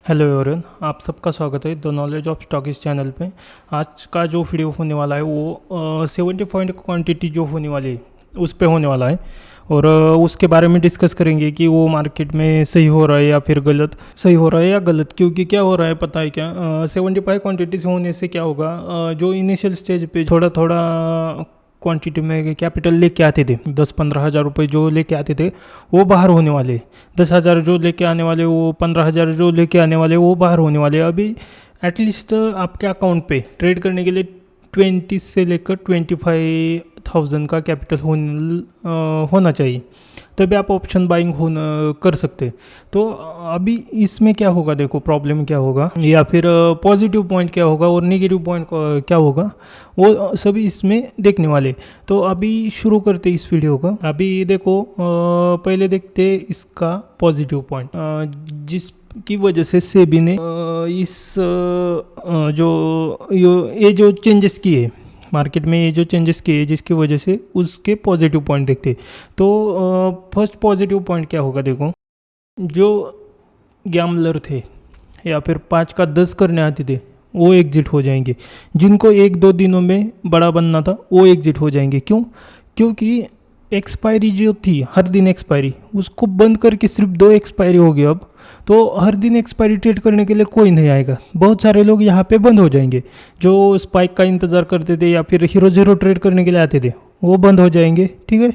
Hello everyone, आप सबका स्वागत है द नॉलेज ऑफ स्टॉक इस चैनल पे। आज का जो वीडियो होने वाला है वो 70 पॉइंट क्वांटिटी जो होने वाली है उस पे होने वाला है और उसके बारे में डिस्कस करेंगे कि वो मार्केट में सही हो रहा है या फिर गलत, सही हो रहा है या गलत। क्योंकि क्या हो रहा है पता है क्या, 75 क्वांटिटीज होने से क्या होगा, जो इनिशियल स्टेज पे थोड़ा थोड़ा क्वांटिटी में कैपिटल लेके आते थे, 10-15 हज़ार रुपये जो लेके आते थे वो बाहर होने वाले, 10 हज़ार जो लेके आने वाले, वो 15 हज़ार जो लेके आने वाले वो बाहर होने वाले। अभी एटलीस्ट आपके अकाउंट पे ट्रेड करने के लिए 20 से लेकर 25,000 का कैपिटल होना चाहिए, तभी आप ऑप्शन बाइंग कर सकते। तो अभी इसमें क्या होगा, देखो प्रॉब्लम क्या होगा या फिर पॉजिटिव पॉइंट क्या होगा और नेगेटिव पॉइंट क्या होगा, वो सभी इसमें देखने वाले। तो अभी शुरू करते इस वीडियो का। अभी देखो, पहले देखते इसका पॉजिटिव पॉइंट, जिसकी वजह से सेबी ने इस ये जो चेंजेस किए मार्केट में, ये जो चेंजेस किए जिसकी वजह से उसके पॉजिटिव पॉइंट देखते। तो फर्स्ट पॉजिटिव पॉइंट क्या होगा, देखो जो गैम्बलर थे या फिर 5 का 10 करने आते थे वो एग्जिट हो जाएंगे। जिनको 1-2 दिनों में बड़ा बनना था वो एग्जिट हो जाएंगे। क्यों? क्योंकि एक्सपायरी जो थी, हर दिन एक्सपायरी, उसको बंद करके सिर्फ 2 एक्सपायरी हो गई। अब तो हर दिन एक्सपायरी ट्रेड करने के लिए कोई नहीं आएगा, बहुत सारे लोग यहाँ पे बंद हो जाएंगे। जो स्पाइक का इंतज़ार करते थे या फिर हीरो ज़ीरो ट्रेड करने के लिए आते थे वो बंद हो जाएंगे। ठीक है।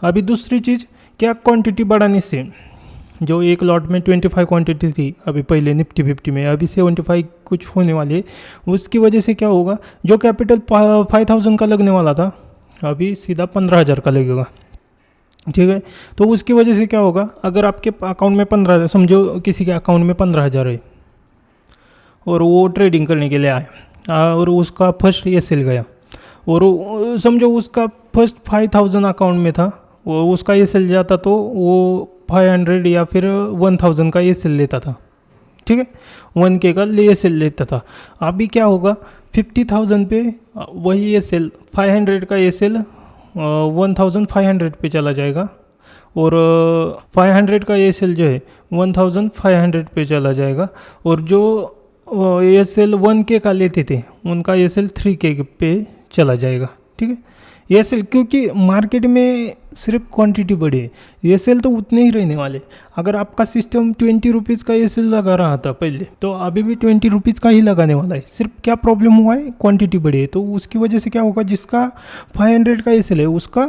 अभी दूसरी चीज़ क्या, क्वांटिटी बढ़ाने से जो एक लॉट में 25 क्वांटिटी थी अभी पहले निफ्टी 50 में, अभी 75 कुछ होने वाली है। उसकी वजह से क्या होगा, जो कैपिटल 5,000 का लगने वाला था अभी सीधा 15,000 का लगेगा। ठीक है। तो उसकी वजह से क्या होगा, अगर आपके अकाउंट में 15, समझो किसी के अकाउंट में 15,000 है और वो ट्रेडिंग करने के लिए आए और उसका फर्स्ट ये सेल गया और समझो उसका फर्स्ट 5,000 अकाउंट में था, वो उसका ये सेल जाता तो वो 500 या फिर 1,000 का ये सेल लेता था। ठीक है, 1K का ये सेल लेता था। अभी क्या होगा, 50,000 पे वही ये सेल 500 का ये सेल 1,500 पे चला जाएगा और 500 का ये सेल जो है 1,500 पे चला जाएगा और जो ये सेल 1K का लेते थे उनका ये सेल 3K पे चला जाएगा। ठीक है। ये सेल, क्योंकि मार्केट में सिर्फ क्वांटिटी बढ़ी है, ये सेल तो उतने ही रहने वाले। अगर आपका सिस्टम 20 रुपीज़ का ये सेल लगा रहा था पहले, तो अभी भी 20 रुपीज़ का ही लगाने वाला है। सिर्फ क्या प्रॉब्लम हुआ है, क्वांटिटी बढ़ी है। तो उसकी वजह से क्या होगा, जिसका 500 का ये सेल है उसका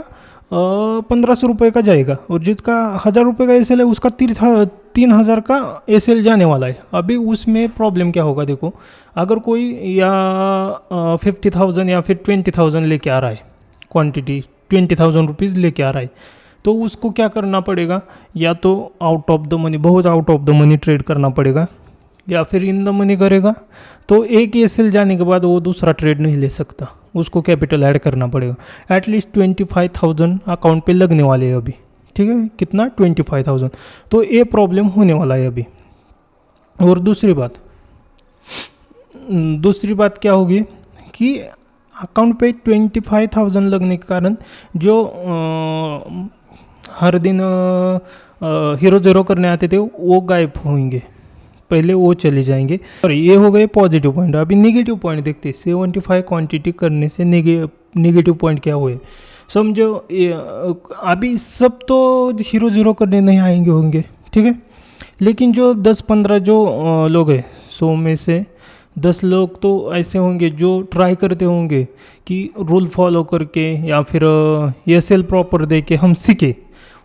1,500 रुपये का जाएगा और जिसका 1,000 रुपये का ए सेल है उसका 3,000 का ए सेल जाने वाला है। अभी उसमें प्रॉब्लम क्या होगा, देखो अगर कोई या 50,000 या फिर 20,000 लेके आ रहा है, क्वांटिटी 20,000 रुपीज़ लेके आ रहा है, तो उसको क्या करना पड़ेगा, या तो आउट ऑफ द मनी, बहुत out of the money trade करना पड़ेगा, या फिर इन द मनी करेगा तो एक ये सेल जाने के बाद वो दूसरा ट्रेड नहीं ले सकता, उसको कैपिटल ऐड करना पड़ेगा। एटलीस्ट 25,000 अकाउंट पे लगने वाले हैं अभी। ठीक है, कितना, 25,000। तो ये प्रॉब्लम होने वाला है अभी। और दूसरी बात क्या होगी कि अकाउंट पे 25,000 लगने के कारण जो हर दिन हीरो ज़ीरो करने आते थे वो गायब होंगे, पहले वो चले जाएंगे। और ये हो गए पॉजिटिव पॉइंट। अभी नेगेटिव पॉइंट देखते हैं। 75 क्वांटिटी करने से नेगेटिव पॉइंट क्या हुए, समझो अभी सब तो हीरो ज़ीरो करने नहीं आएंगे होंगे। ठीक है, लेकिन जो 10-15 जो लोग हैं, 100 में से 10 लोग तो ऐसे होंगे जो ट्राई करते होंगे कि रूल फॉलो करके या फिर ये सेल प्रॉपर दे के हम सीखे,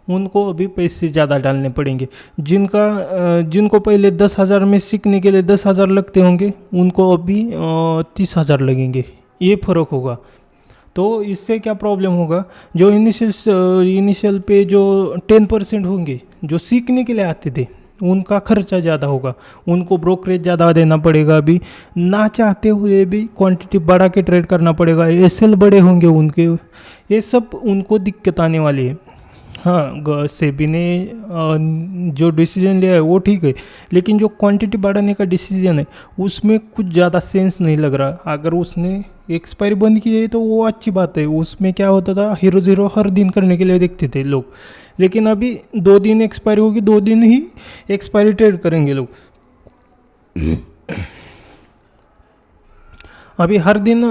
उनको अभी पैसे ज़्यादा डालने पड़ेंगे। जिनको पहले 10,000 में सीखने के लिए 10,000 लगते होंगे, उनको अभी 30,000 लगेंगे। ये फ़र्क होगा। तो इससे क्या प्रॉब्लम होगा, जो इनिशियल पे जो 10% होंगे जो सीखने के लिए आते थे उनका खर्चा ज़्यादा होगा, उनको ब्रोकरेज ज़्यादा देना पड़ेगा। अभी ना चाहते हुए भी क्वांटिटी बढ़ा के ट्रेड करना पड़ेगा, एसएल बड़े होंगे उनके, ये सब उनको दिक्कत आने वाली है। हाँ, सेबी ने जो डिसीजन लिया है वो ठीक है, लेकिन जो क्वांटिटी बढ़ाने का डिसीजन है उसमें कुछ ज़्यादा सेंस नहीं लग रहा। अगर उसने एक्सपायरी बंद की है तो वो अच्छी बात है। उसमें क्या होता था, हीरो ज़ीरो हर दिन करने के लिए देखते थे लोग, लेकिन अभी 2 दिन एक्सपायरी होगी, 2 दिन ही एक्सपायरी ट्रेड करेंगे लोग। अभी हर दिन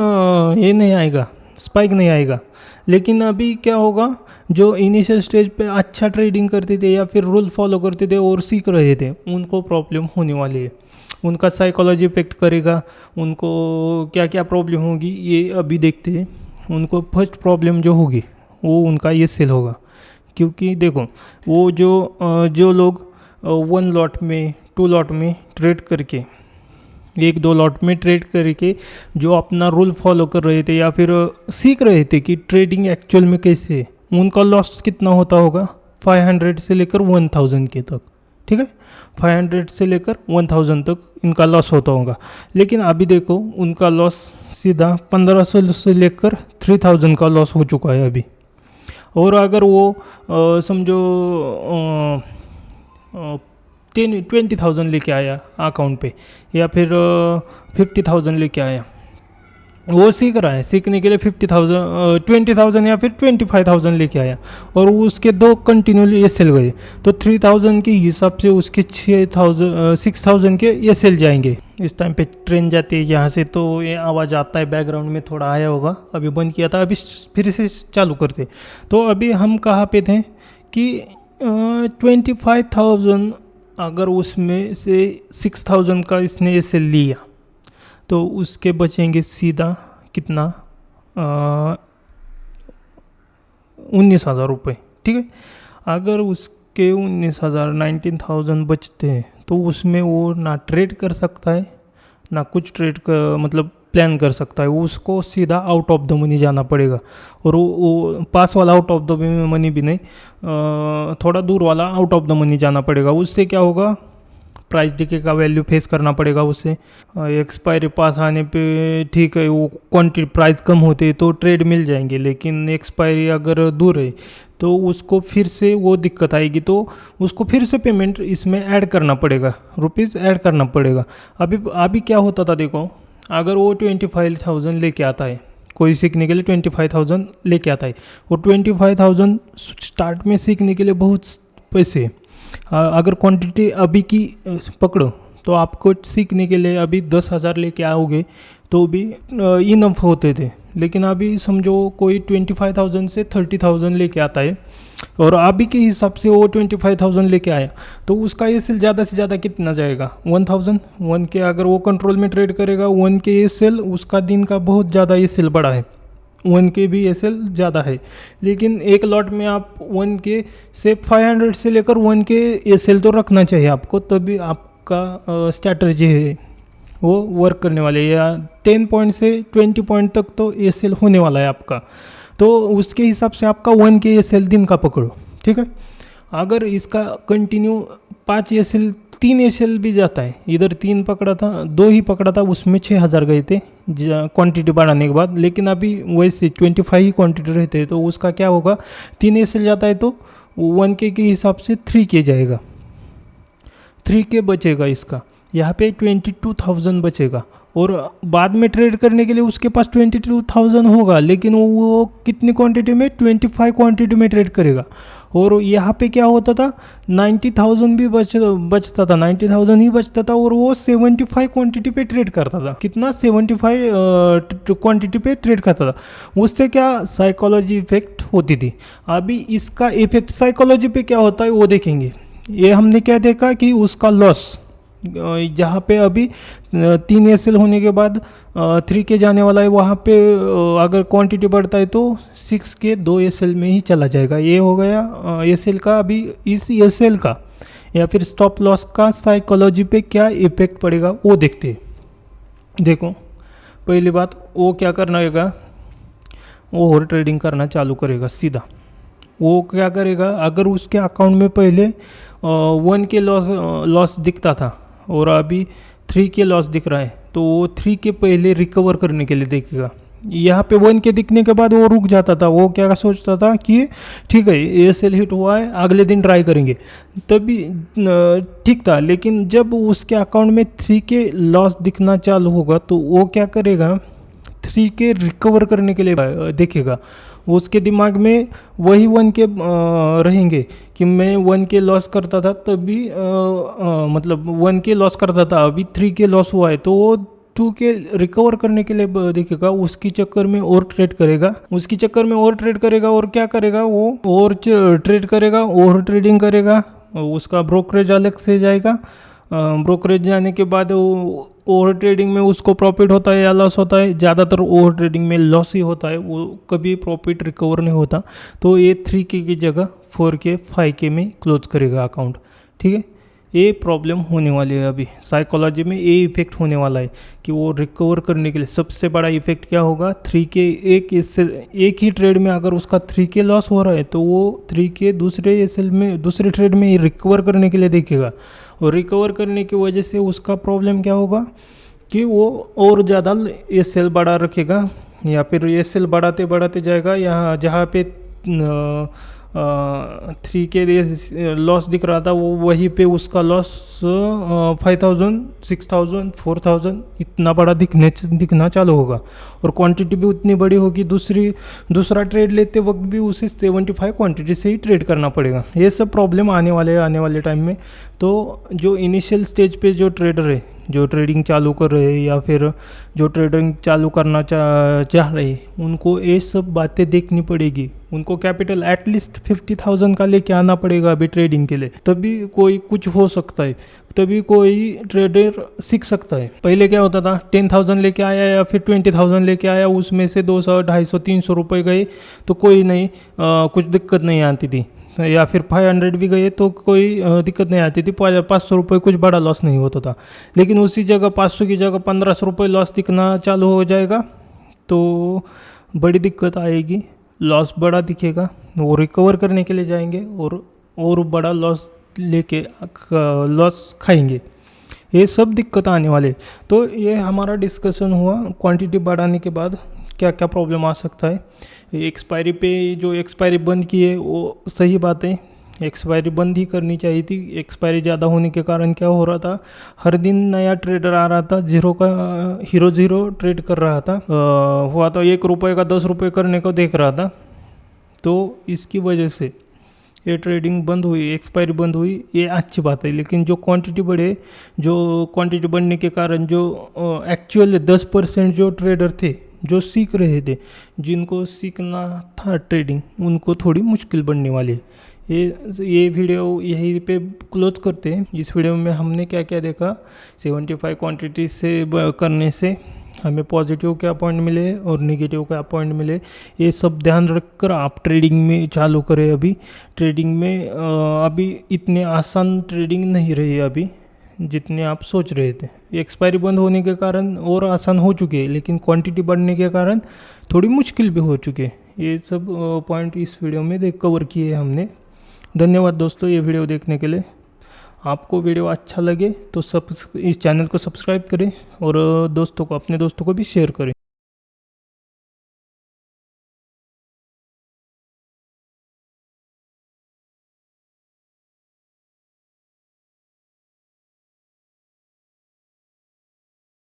ये नहीं आएगा, स्पाइक नहीं आएगा, लेकिन अभी क्या होगा, जो इनिशियल स्टेज पे अच्छा ट्रेडिंग करते थे या फिर रूल फॉलो करते थे और सीख रहे थे, उनको प्रॉब्लम होने वाली है। उनका साइकोलॉजी इफेक्ट करेगा, उनको क्या क्या प्रॉब्लम होगी ये अभी देखते हैं। उनको फर्स्ट प्रॉब्लम जो होगी वो उनका ये सेल होगा, क्योंकि देखो वो जो लोग 1 लॉट में 2 लॉट में ट्रेड करके, 1-2 लॉट में ट्रेड करके जो अपना रूल फॉलो कर रहे थे या फिर सीख रहे थे कि ट्रेडिंग एक्चुअल में कैसे है, उनका लॉस कितना होता होगा, 500 से लेकर 1000 के तक, ठीक है, 500 से लेकर 1000 तक इनका लॉस होता होगा। लेकिन अभी देखो उनका लॉस सीधा 1500 से लेकर 3000 का लॉस हो चुका है अभी। और अगर वो समझो 20,000 लेके आया अकाउंट पे, या फिर 50,000 लेके आया, वो सीख रहा है, सीखने के लिए 20,000 या फिर 25,000 लेके आया और उसके 2 कंटिन्यूली ये सेल गए, तो 3,000 के हिसाब से उसके 6,000 के ये सेल जाएंगे। इस टाइम पे ट्रेन जाती है यहाँ से, तो ये आवाज़ आता है बैकग्राउंड में, थोड़ा आया होगा, अभी बंद किया था, अभी फिर से चालू करते। तो अभी हम कहाँ पे थे कि 25,000, अगर उसमें से 6,000 का इसने ऐसे लिया तो उसके बचेंगे सीधा कितना, 19,000 रुपये, ठीक है। अगर उसके 19,000 बचते हैं तो उसमें वो ना ट्रेड कर सकता है, ना कुछ ट्रेड का मतलब प्लान कर सकता है, उसको सीधा आउट ऑफ द मनी जाना पड़ेगा। और वो पास वाला आउट ऑफ द मनी भी नहीं, थोड़ा दूर वाला आउट ऑफ द मनी जाना पड़ेगा। उससे क्या होगा, प्राइस डिके का वैल्यू फेस करना पड़ेगा उससे। एक्सपायरी पास आने पे ठीक है, वो क्वांटिटी प्राइस कम होते तो ट्रेड मिल जाएंगे, लेकिन एक्सपायरी अगर दूर है तो उसको फिर से वो दिक्कत आएगी, तो उसको फिर से पेमेंट इसमें ऐड करना पड़ेगा, रुपीज़ ऐड करना पड़ेगा। अभी क्या होता था देखो, अगर वो 25,000 लेके आता है, कोई सीखने के लिए 25,000 लेके आता है, और 25,000 स्टार्ट में सीखने के लिए बहुत पैसे, अगर क्वांटिटी अभी की पकड़ो तो आपको सीखने के लिए अभी 10,000 लेके आओगे तो भी इनफ होते थे। लेकिन अभी समझो कोई 25,000 से 30,000 लेके आता है, और अभी के हिसाब से वो 25,000 लेके आया, तो उसका ये सेल ज़्यादा से ज़्यादा कितना जाएगा, 1,000 के। अगर वो कंट्रोल में ट्रेड करेगा 1 के ये सेल, उसका दिन का बहुत ज़्यादा ये सेल बड़ा है, 1 के भी एस एल ज़्यादा है। लेकिन एक लॉट में आप 1 के से 500 से लेकर 1 के एस एल तो रखना चाहिए आपको, तभी आपका स्ट्रैटेजी है वो वर्क करने वाले, या 10 पॉइंट से 20 पॉइंट तक तो एस एल होने वाला है आपका, तो उसके हिसाब से आपका 1 के एस एल दिन का पकड़ो, ठीक है। अगर इसका continue 5 S L 3 S L भी जाता है, इधर 3 पकड़ा था, 2 ही पकड़ा था, उसमें 6,000 गए थे क्वांटिटी बढ़ाने के बाद। लेकिन अभी वैसे 25 ही क्वांटिटी रहते हैं, तो उसका क्या होगा, 3 एस एल जाता है तो 1 के हिसाब से 3 के जाएगा, 3 के बचेगा इसका, यहाँ पे 22,000 बचेगा। और बाद में ट्रेड करने के लिए उसके पास 22,000 होगा, लेकिन वो कितनी क्वांटिटी में, 25 क्वांटिटी में ट्रेड करेगा। और यहाँ पे क्या होता था, 90,000 भी बचता था, 90,000 ही बचता था, और वो 75 क्वांटिटी पे ट्रेड करता था। कितना, 75 क्वांटिटी पे ट्रेड करता था। उससे क्या साइकोलॉजी इफेक्ट होती थी। अभी इसका इफेक्ट साइकोलॉजी पे क्या होता है वो देखेंगे। ये हमने क्या देखा कि उसका लॉस जहाँ पे अभी 3 एस एल होने के बाद 3 के जाने वाला है, वहाँ पे अगर क्वांटिटी बढ़ता है तो 6 के 2 एस एल में ही चला जाएगा। ये हो गया एस एल का। अभी इस एस एल का या फिर स्टॉप लॉस का साइकोलॉजी पे क्या इफेक्ट पड़ेगा वो देखते हैं। देखो पहली बात, वो क्या करना होगा, वो और ट्रेडिंग करना चालू करेगा सीधा। वो क्या करेगा, अगर उसके अकाउंट में पहले 1 के लॉस दिखता था और अभी 3 के लॉस दिख रहा है, तो वो 3 के पहले रिकवर करने के लिए देखेगा। यहाँ पे 1 के दिखने के बाद वो रुक जाता था। वो क्या सोचता था कि ठीक है एएसएल हिट हुआ है, अगले दिन ट्राई करेंगे, तभी ठीक था। लेकिन जब उसके अकाउंट में 3 के लॉस दिखना चालू होगा तो वो क्या करेगा, 3 के रिकवर करने के लिए देखेगा। उसके दिमाग में वही 1K रहेंगे कि मैं 1K लॉस करता था तभी मतलब 1K लॉस करता था, अभी 3K लॉस हुआ है, तो वो 2K रिकवर करने के लिए देखेगा, उसकी चक्कर में और ट्रेड करेगा, और क्या करेगा वो, और ट्रेड करेगा, और ट्रेडिंग करेगा, उसका ब्रोकरेज अलग से जाएगा। ब्रोकरेज जाने के बाद ओवर ट्रेडिंग में उसको प्रॉफिट होता है या लॉस होता है, ज़्यादातर ओवर ट्रेडिंग में लॉस ही होता है, वो कभी प्रॉफिट रिकवर नहीं होता। तो ये 3K की जगह 4K 5K में क्लोज करेगा अकाउंट, ठीक है। ये प्रॉब्लम होने वाली है, अभी साइकोलॉजी में ये इफेक्ट होने वाला है कि वो रिकवर करने के लिए सबसे बड़ा इफेक्ट क्या होगा, 3K एक ही ट्रेड में अगर उसका 3K लॉस हो रहा है तो वो 3K दूसरे ट्रेड में रिकवर करने के लिए देखेगा, और रिकवर करने की वजह से उसका प्रॉब्लम क्या होगा कि वो और ज़्यादा SL बढ़ा रखेगा, या फिर SL बढ़ाते जाएगा, यहाँ जहाँ पे 3K लॉस दिख रहा था वो वहीं पे उसका लॉस 5000 6000 4000 इतना बड़ा दिखना चालू होगा, और क्वांटिटी भी उतनी बड़ी होगी। दूसरा ट्रेड लेते वक्त भी उसे 75 क्वांटिटी से ही ट्रेड करना पड़ेगा। ये सब प्रॉब्लम आने वाले टाइम में। तो जो इनिशियल स्टेज पे जो ट्रेडर है, जो ट्रेडिंग चालू कर रहे हैं या फिर जो ट्रेडिंग चालू करना चाह रहे हैं, उनको ये सब बातें देखनी पड़ेगी। उनको कैपिटल एटलीस्ट 50,000 का लेके आना पड़ेगा अभी ट्रेडिंग के लिए, तभी कोई कुछ हो सकता है, तभी कोई ट्रेडर सीख सकता है। पहले क्या होता था, 10,000 लेके आया या फिर 20,000 लेके आया, उसमें से 200 250 300 रुपये गए तो कोई नहीं, कुछ दिक्कत नहीं आती थी, या फिर 500 भी गए तो कोई दिक्कत नहीं आती थी, 500 रुपये कुछ बड़ा लॉस नहीं होता था। लेकिन उसी जगह 500 की जगह 1500 रुपये लॉस दिखना चालू हो जाएगा तो बड़ी दिक्कत आएगी, लॉस बड़ा दिखेगा, वो रिकवर करने के लिए जाएंगे और बड़ा लॉस लेके लॉस खाएंगे, ये सब दिक्कत आने वाले। तो ये हमारा डिस्कशन हुआ क्वांटिटी बढ़ाने के बाद क्या क्या प्रॉब्लम आ सकता है। एक्सपायरी पे जो एक्सपायरी बंद की है वो सही बात है, एक्सपायरी बंद ही करनी चाहिए थी। एक्सपायरी ज़्यादा होने के कारण क्या हो रहा था, हर दिन नया ट्रेडर आ रहा था, हीरो ट्रेड कर रहा था, हुआ तो 1 रुपये का 10 रुपये करने को देख रहा था। तो इसकी वजह से ये ट्रेडिंग बंद हुई, एक्सपायरी बंद हुई, ये अच्छी बात है। लेकिन जो क्वांटिटी बढ़ने के कारण जो एक्चुअल 10% जो ट्रेडर थे जो सीख रहे थे, जिनको सीखना था ट्रेडिंग, उनको थोड़ी मुश्किल बनने वाली है। ये वीडियो यहीं पे क्लोज करते हैं। इस वीडियो में हमने क्या क्या देखा, 75 क्वांटिटी से करने से हमें पॉजिटिव क्या पॉइंट मिले और नेगेटिव क्या पॉइंट मिले, ये सब ध्यान रखकर आप ट्रेडिंग में चालू करें। अभी ट्रेडिंग में अभी इतने आसान ट्रेडिंग नहीं रही अभी जितने आप सोच रहे थे। एक्सपायरी बंद होने के कारण और आसान हो चुके हैं, लेकिन क्वांटिटी बढ़ने के कारण थोड़ी मुश्किल भी हो चुके हैं। ये सब पॉइंट इस वीडियो में कवर किए हमने। धन्यवाद दोस्तों ये वीडियो देखने के लिए। आपको वीडियो अच्छा लगे तो इस चैनल को सब्सक्राइब करें और अपने दोस्तों को भी शेयर करें।